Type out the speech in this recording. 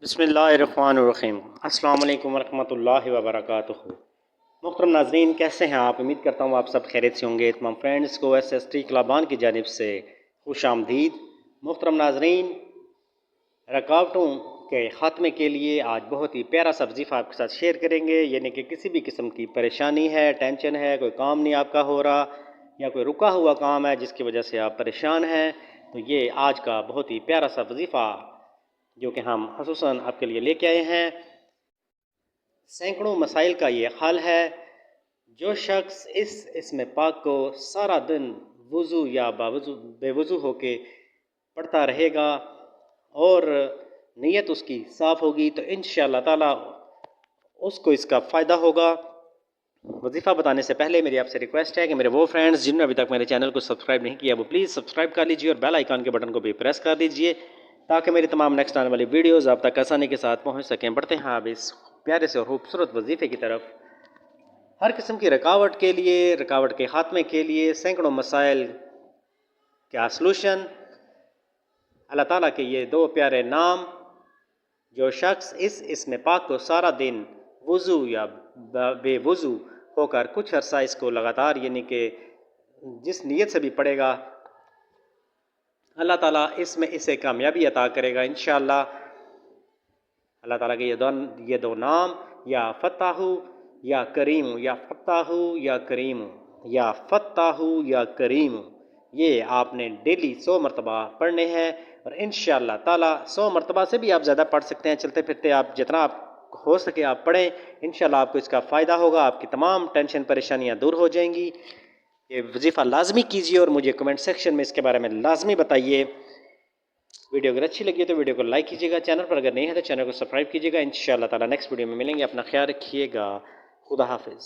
بسم اللہ الرحمن الرحیم۔ السلام علیکم ورحمۃ اللہ وبرکاتہ۔ محترم ناظرین، کیسے ہیں آپ؟ امید کرتا ہوں آپ سب خیریت سے ہوں گے۔ تمام فرینڈز کو SST کلابان کی جانب سے خوش آمدید۔ محترم ناظرین، رکاوٹوں کے خاتمے کے لیے آج بہت ہی پیارا سا وظیفہ آپ کے ساتھ شیئر کریں گے، یعنی کہ کسی بھی قسم کی پریشانی ہے، ٹینشن ہے، کوئی کام نہیں آپ کا ہو رہا یا کوئی رکا ہوا کام ہے جس کی وجہ سے آپ پریشان ہیں، تو یہ آج کا بہت ہی پیارا سا وظیفہ جو کہ ہم خصوصاً آپ کے لیے لے کے آئے ہیں۔ سینکڑوں مسائل کا یہ حل ہے۔ جو شخص اس اسم پاک کو سارا دن وضو یا بے وضو ہو کے پڑھتا رہے گا اور نیت اس کی صاف ہوگی تو انشاءاللہ تعالی اس کو اس کا فائدہ ہوگا۔ وظیفہ بتانے سے پہلے میری آپ سے ریکویسٹ ہے کہ میرے وہ فرینڈز جنہوں نے ابھی تک میرے چینل کو سبسکرائب نہیں کیا وہ پلیز سبسکرائب کر لیجئے اور بیل آئیکن کے بٹن کو بھی پریس کر دیجئے تاکہ میری تمام نیکسٹ آنے والی ویڈیوز آپ تک آسانی کے ساتھ پہنچ سکیں۔ بڑھتے ہیں اب اس پیارے سے اور خوبصورت وظیفے کی طرف۔ ہر قسم کی رکاوٹ کے لیے، رکاوٹ کے خاتمے کے لیے، سینکڑوں مسائل کا سلوشن، اللہ تعالیٰ کے یہ دو پیارے نام۔ جو شخص اس اسم پاک کو سارا دن وضو یا بے وضو ہو کر کچھ عرصہ اس کو لگاتار یعنی کہ جس نیت سے بھی پڑھے گا، اللہ تعالیٰ اس میں اسے کامیابی عطا کرے گا انشاءاللہ۔ اللہ تعالیٰ کے یہ دو نام، یا فتاح یا کریم، یا فتاح یا کریم، یا فتاح یا کریم، یہ آپ نے ڈیلی 100 مرتبہ پڑھنے ہیں اور انشاءاللہ تعالیٰ 100 مرتبہ سے بھی آپ زیادہ پڑھ سکتے ہیں۔ چلتے پھرتے آپ جتنا آپ ہو سکے آپ پڑھیں، انشاءاللہ آپ کو اس کا فائدہ ہوگا، آپ کی تمام ٹینشن پریشانیاں دور ہو جائیں گی۔ یہ وظیفہ لازمی کیجیے اور مجھے کمنٹ سیکشن میں اس کے بارے میں لازمی بتائیے۔ ویڈیو اگر اچھی لگی تو ویڈیو کو لائک کیجیے گا، چینل پر اگر نہیں ہے تو چینل کو سبسکرائب کیجیے گا۔ انشاءاللہ تعالیٰ نیکسٹ ویڈیو میں ملیں گے۔ اپنا خیال رکھیے گا۔ خدا حافظ۔